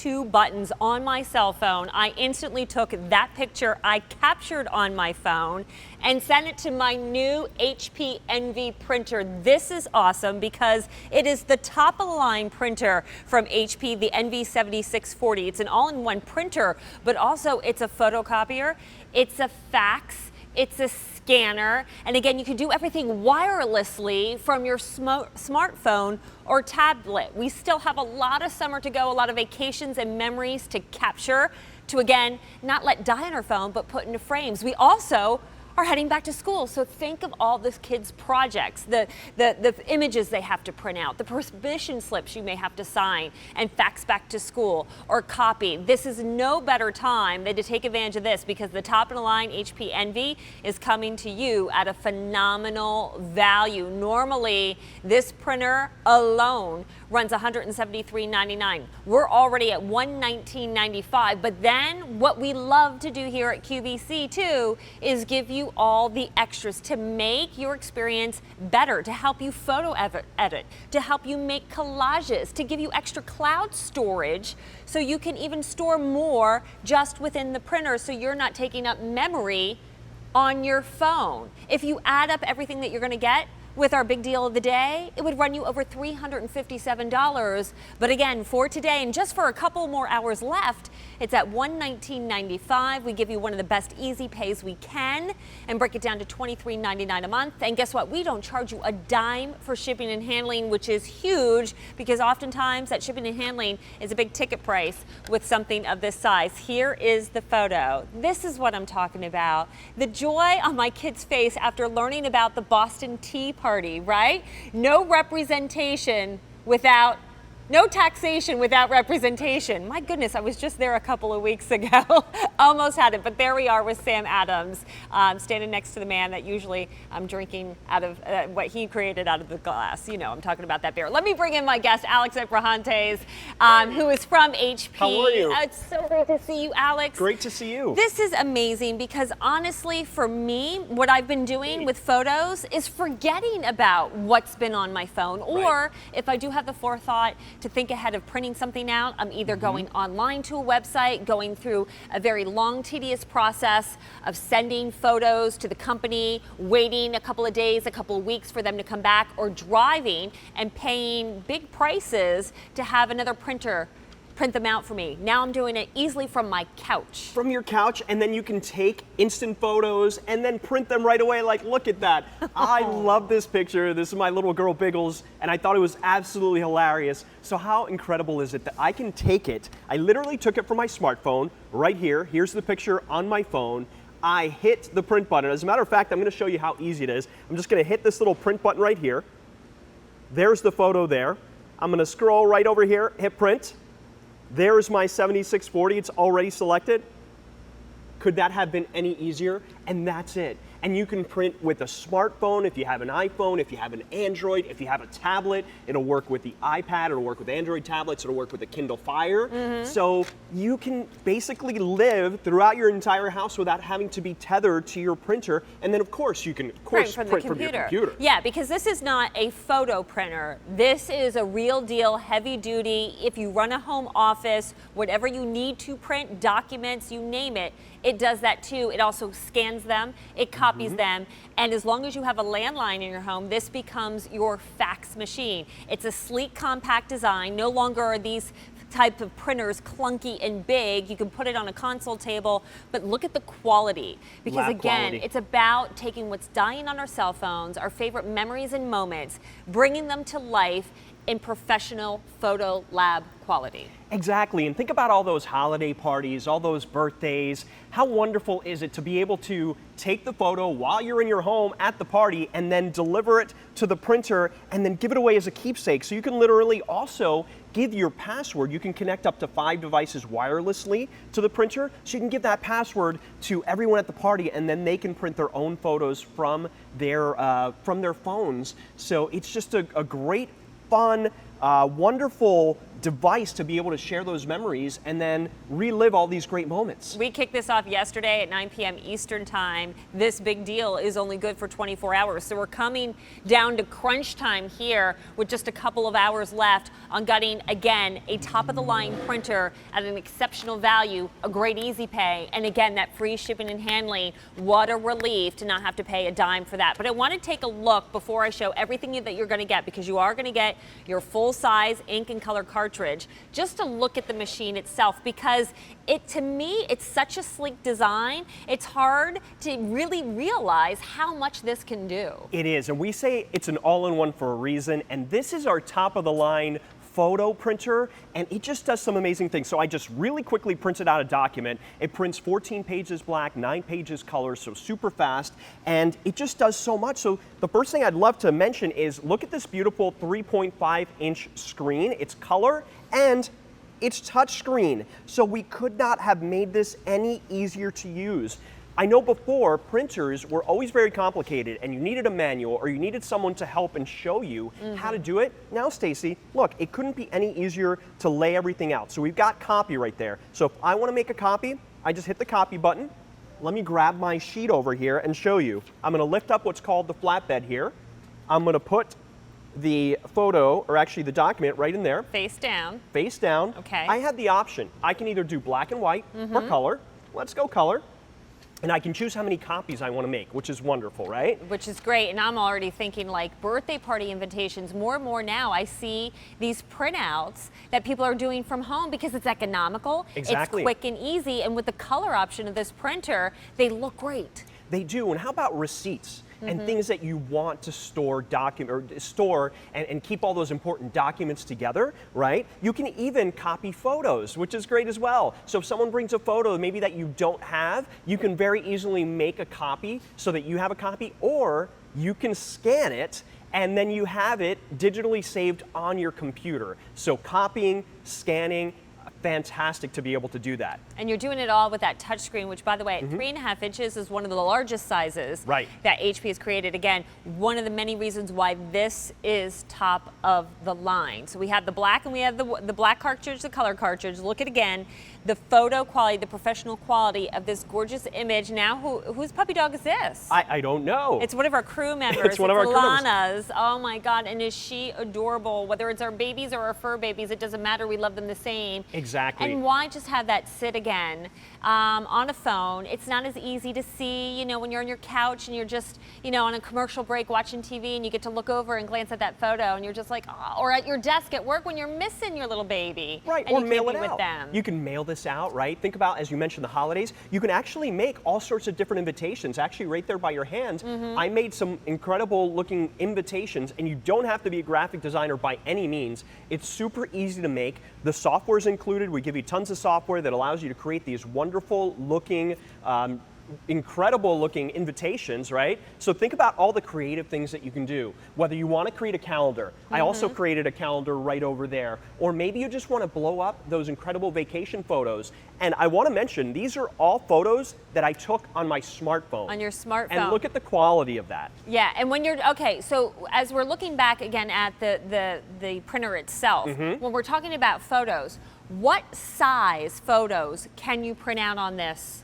2 buttons on my cell phone. I instantly took that picture I captured on my phone and sent it to my new HP Envy printer. This is awesome because it is the top of the line printer from HP, the Envy 7640. It's an all-in-one printer, but also it's a photocopier, it's a fax, it's a scanner, and again, you can do everything wirelessly from your smartphone or tablet. We still have a lot of summer to go, a lot of vacations and memories to capture, to again, not let die on our phone, but put into frames. We also are heading back to school, so think of all this kids' projects, the images they have to print out, the permission slips you may have to sign and fax back to school or copy. This is no better time than to take advantage of this because the top of the line HP Envy is coming to you at a phenomenal value. Normally, this printer alone runs $173.99. We're already at $119.95, but then what we love to do here at QVC too is give you all the extras to make your experience better, to help you photo edit, to help you make collages, to give you extra cloud storage so you can even store more just within the printer so you're not taking up memory on your phone. If you add up everything that you're going to get with our big deal of the day, it would run you over $357. But again, for today and just for a couple more hours left, it's at $119.95. We give you one of the best easy pays we can and break it down to $23.99 a month. And guess what? We don't charge you a dime for shipping and handling, which is huge because oftentimes that shipping and handling is a big ticket price with something of this size. Here is the photo. This is what I'm talking about. The joy on my kid's face after learning about the Boston Tea Party, right? No representation without, no taxation without representation. My goodness, I was just there a couple of weeks ago. Almost had it, but there we are with Sam Adams, standing next to the man that usually I'm drinking out of what he created out of the glass. You know, I'm talking about that beer. Let me bring in my guest, Alex Abrahantes, who is from HP. How are you? It's so great to see you, Alex. Great to see you. This is amazing because honestly, for me, what I've been doing with photos is forgetting about what's been on my phone. Or if I do have the forethought to think ahead of printing something out, I'm either going online to a website, going through a very long, tedious process of sending photos to the company, waiting a couple of days, a couple of weeks for them to come back, or driving and paying big prices to have another printer print them out for me. Now I'm doing it easily from my couch. From your couch, and then you can take instant photos and then print them right away. Like, look at that. I love this picture. This is my little girl Biggles, and I thought it was absolutely hilarious. So how incredible is it that I can take it? I literally took it from my smartphone right here. Here's the picture on my phone. I hit the print button. As a matter of fact, I'm going to show you how easy it is. I'm just going to hit this little print button right here. There's the photo there. I'm going to scroll right over here, hit print. There's my 7640, it's already selected. Could that have been any easier? And that's it. And you can print with a smartphone, if you have an iPhone, if you have an Android, if you have a tablet, it'll work with the iPad, it'll work with Android tablets, it'll work with the Kindle Fire. So you can basically live throughout your entire house without having to be tethered to your printer. And then of course you can print from your computer. Yeah, because this is not a photo printer. This is a real deal, heavy duty. If you run a home office, whatever you need to print, documents, you name it, it does that too. It also scans them, it copies them, and as long as you have a landline in your home, this becomes your fax machine. It's a sleek, compact design. No longer are these type of printers clunky and big. You can put it on a console table, but look at the quality. Because Lab again, quality. it's about taking what's dying on our cell phones, our favorite memories and moments, bringing them to life in professional photo lab quality. Exactly, and think about all those holiday parties, all those birthdays. How wonderful is it to be able to take the photo while you're in your home at the party and then deliver it to the printer and then give it away as a keepsake. So you can literally also give your password. You can connect up to 5 devices wirelessly to the printer. So you can give that password to everyone at the party and then they can print their own photos from their phones. So it's just a great, fun, wonderful device to be able to share those memories and then relive all these great moments. We kicked this off yesterday at 9 p.m. Eastern time. This big deal is only good for 24 hours. So we're coming down to crunch time here with just a couple of hours left on getting, again, a top-of-the-line printer at an exceptional value, a great easy pay, and again, that free shipping and handling. What a relief to not have to pay a dime for that. But I want to take a look before I show everything that you're going to get, because you are going to get your full-size ink and color cartridge, just to look at the machine itself, because to me, it's such a sleek design. It's hard to really realize how much this can do. It is, and we say it's an all-in-one for a reason, and this is our top-of-the-line photo printer, and it just does some amazing things. So I just really quickly printed out a document. It prints 14 pages black, 9 pages color, so super fast, and it just does so much. So the first thing I'd love to mention is look at this beautiful 3.5-inch screen. It's color and it's touch screen, so we could not have made this any easier to use. I know before, printers were always very complicated and you needed a manual or you needed someone to help and show you how to do it. Now, Stacy, look, it couldn't be any easier to lay everything out. So we've got copy right there. So if I want to make a copy, I just hit the copy button. Let me grab my sheet over here and show you. I'm going to lift up what's called the flatbed here. I'm going to put the photo, or actually the document, right in there. Face down. Face down. Okay. I have the option. I can either do black and white or color. Let's go color. And I can choose how many copies I want to make, which is wonderful, right? Which is great, and I'm already thinking like birthday party invitations. More and more now I see these printouts that people are doing from home because it's economical, Exactly. it's quick and easy, and with the color option of this printer, they look great. They do, and how about receipts? And things that you want to store, and keep all those important documents together, right? You can even copy photos, which is great as well. So if someone brings a photo maybe that you don't have, you can very easily make a copy so that you have a copy, or you can scan it and then you have it digitally saved on your computer. So copying, scanning, fantastic to be able to do that. And you're doing it all with that touchscreen, which, by the way, at 3.5 inches is one of the largest sizes that HP has created. Again, one of the many reasons why this is top of the line. So we have the black and we have the black cartridge, the color cartridge. Look at, again, the photo quality, the professional quality of this gorgeous image. Now, whose puppy dog is this? I don't know. It's one of our crew members. It's one of our crew members. Lana's. Oh my God, and is she adorable? Whether it's our babies or our fur babies, it doesn't matter. We love them the same. Exactly. And why just have that sit again on a phone? It's not as easy to see, you know, when you're on your couch and you're just, you know, on a commercial break watching TV and you get to look over and glance at that photo and you're just like, oh, or at your desk at work when you're missing your little baby. Right, and or you mail can't it be out. with them. You can mail this out, right? Think about, as you mentioned, the holidays. You can actually make all sorts of different invitations, actually right there by your hand. I made some incredible looking invitations, and you don't have to be a graphic designer by any means. It's super easy to make. The software is included. We give you tons of software that allows you to create these wonderful looking, incredible looking invitations, right? So think about all the creative things that you can do. Whether you want to create a calendar, I also created a calendar right over there, or maybe you just want to blow up those incredible vacation photos. And I want to mention, these are all photos that I took on my smartphone. On your smartphone. And look at the quality of that. Yeah, and when you're, okay, so as we're looking back again at the printer itself, when we're talking about photos, what size photos can you print out on this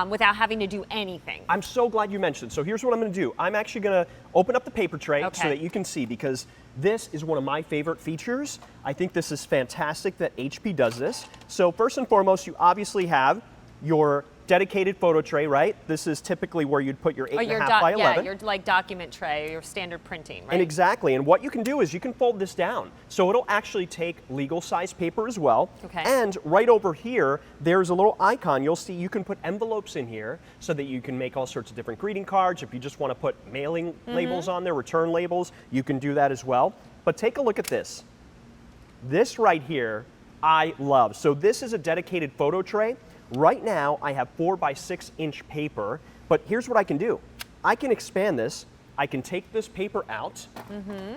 without having to do anything? I'm so glad you mentioned. So here's what I'm going to do. I'm actually going to open up the paper tray so that you can see, because this is one of my favorite features. I think this is fantastic that HP does this. So first and foremost, you obviously have your dedicated photo tray, right? This is typically where you'd put your 8.5 by 11. Yeah, your like document tray, or your standard printing, right? And exactly, and what you can do is you can fold this down. So it'll actually take legal size paper as well. Okay. And right over here, there's a little icon. You'll see you can put envelopes in here so that you can make all sorts of different greeting cards. If you just want to put mailing labels on there, return labels, you can do that as well. But take a look at this. This right here, I love. So this is a dedicated photo tray. Right now, I have 4 by 6 inch paper, but here's what I can do. I can expand this. I can take this paper out.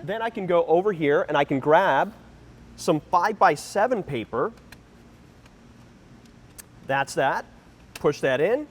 Then I can go over here and I can grab some 5 by 7 paper. That's that. Push that in,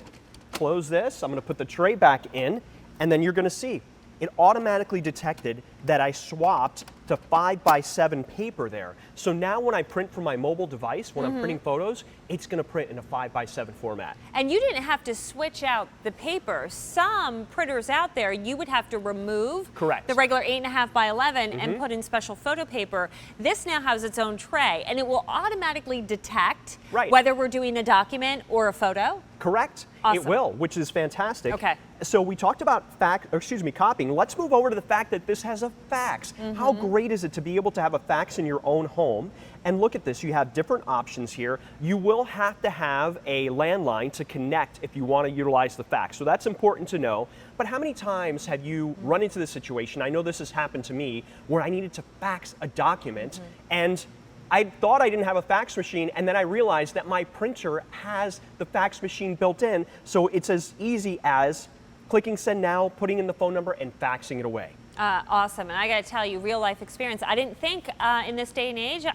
close this. I'm going to put the tray back in, and then you're going to see it automatically detected that I swapped to 5x7 paper there. So now when I print from my mobile device, when I'm printing photos, it's going to print in a 5x7 format. And you didn't have to switch out the paper. Some printers out there, you would have to remove Correct. the regular 8.5x11 and put in special photo paper. This now has its own tray, and it will automatically detect whether we're doing a document or a photo. Correct. Awesome. It will, which is fantastic. Okay. So we talked about copying. Let's move over to the fact that this has a fax. How great is it to be able to have a fax in your own home? And look at this, you have different options here. You will have to have a landline to connect if you want to utilize the fax. So that's important to know. But how many times have you run into this situation? I know this has happened to me where I needed to fax a document and I thought I didn't have a fax machine, and then I realized that my printer has the fax machine built in, so it's as easy as clicking send now, putting in the phone number, and faxing it away. Awesome, and I got to tell you, real life experience. I didn't think in this day and age,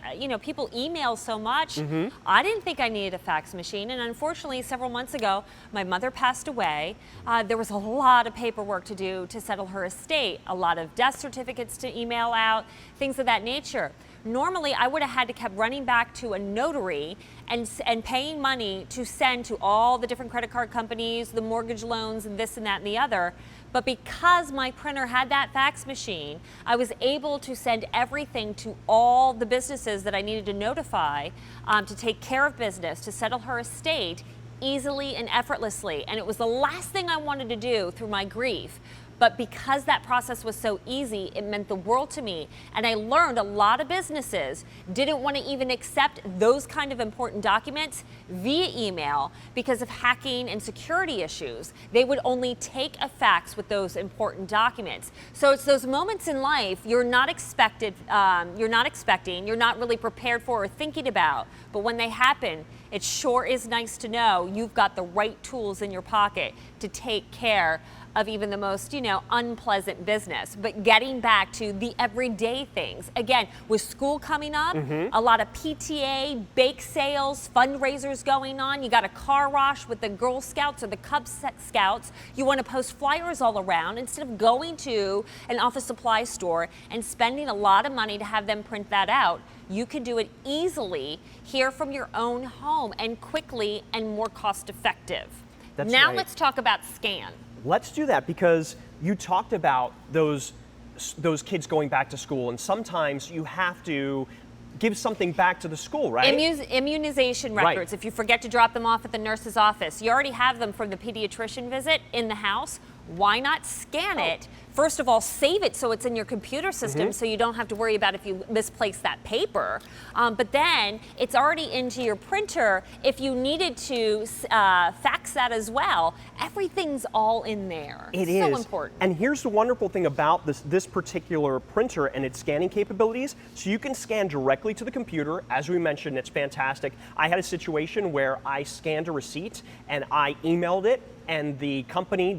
people email so much. I didn't think I needed a fax machine, and unfortunately, several months ago, my mother passed away. There was a lot of paperwork to do to settle her estate, a lot of death certificates to email out, things of that nature. Normally, I would have had to kept running back to a notary and paying money to send to all the different credit card companies, the mortgage loans, and this and that and the other. But because my printer had that fax machine, I was able to send everything to all the businesses that I needed to notify to take care of business, to settle her estate easily and effortlessly. And it was the last thing I wanted to do through my grief. But because that process was so easy, it meant the world to me. And I learned a lot of businesses didn't want to even accept those kind of important documents via email because of hacking and security issues. They would only take a fax with those important documents. So it's those moments in life you're not expecting, you're not really prepared for or thinking about. But when they happen, it sure is nice to know you've got the right tools in your pocket to take care of even the most, unpleasant business. But getting back to the everyday things, again, with school coming up, a lot of PTA, bake sales, fundraisers going on. You got a car wash with the Girl Scouts or the Cub Scouts. You want to post flyers all around instead of going to an office supply store and spending a lot of money to have them print that out. You can do it easily here from your own home and quickly and more cost effective. That's now right. let's talk about scan. Let's do that because you talked about those kids going back to school, and sometimes you have to give something back to the school, right? Immunization records. If you forget to drop them off at the nurse's office, you already have them from the pediatrician visit in the house. Why not scan it? First of all, save it so it's in your computer system so you don't have to worry about if you misplace that paper. But then it's already into your printer. If you needed to fax that as well, everything's all in there. It is so important. And here's the wonderful thing about this particular printer and its scanning capabilities. So you can scan directly to the computer. As we mentioned, it's fantastic. I had a situation where I scanned a receipt and I emailed it, and the company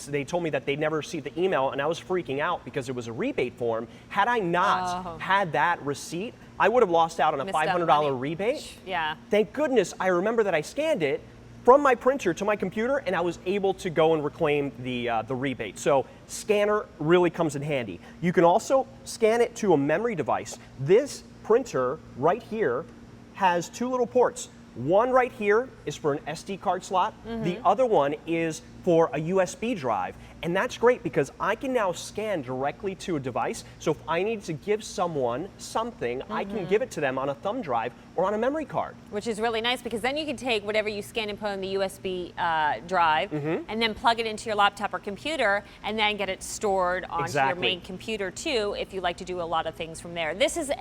they told me that they'd never received the email, and I was freaking out because it was a rebate form. Had I not had that receipt, I would have lost out on a $500 rebate. Yeah. Thank goodness I remember that I scanned it from my printer to my computer, and I was able to go and reclaim the rebate. So scanner really comes in handy. You can also scan it to a memory device. This printer right here has two little ports. One right here is for an SD card slot. The other one is for a USB drive. And that's great because I can now scan directly to a device. So if I need to give someone something, I can give it to them on a thumb drive or on a memory card. Which is really nice because then you can take whatever you scan and put on the USB drive and then plug it into your laptop or computer and then get it stored onto your main computer too if you like to do a lot of things from there. This is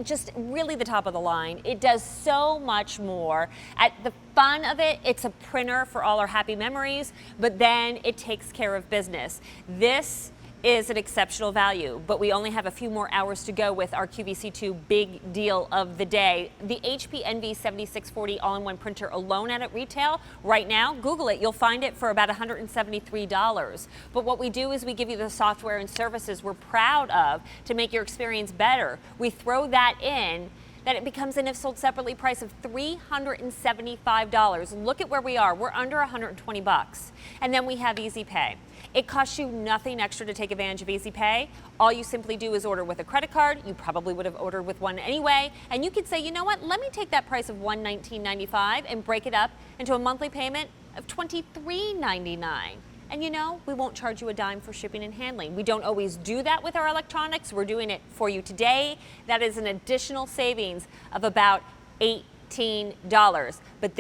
just really the top of the line. It does so much more. At the fun of it, it's a printer for all our happy memories, but then it takes care of business. This is an exceptional value, but we only have a few more hours to go with our QVC2 big deal of the day. The HP Envy 7640 all-in-one printer alone at retail right now, Google it, you'll find it for about $173. But what we do is we give you the software and services we're proud of to make your experience better. We throw that in that it becomes an if sold separately price of $375. Look at where we are. We're under 120 bucks. And then we have Easy Pay. It costs you nothing extra to take advantage of Easy Pay. All you simply do is order with a credit card. You probably would have ordered with one anyway. And you could say, you know what, let me take that price of $119.95 and break it up into a monthly payment of $23.99. And you know, we won't charge you a dime for shipping and handling. We don't always do that with our electronics. We're doing it for you today. That is an additional savings of about $18. But this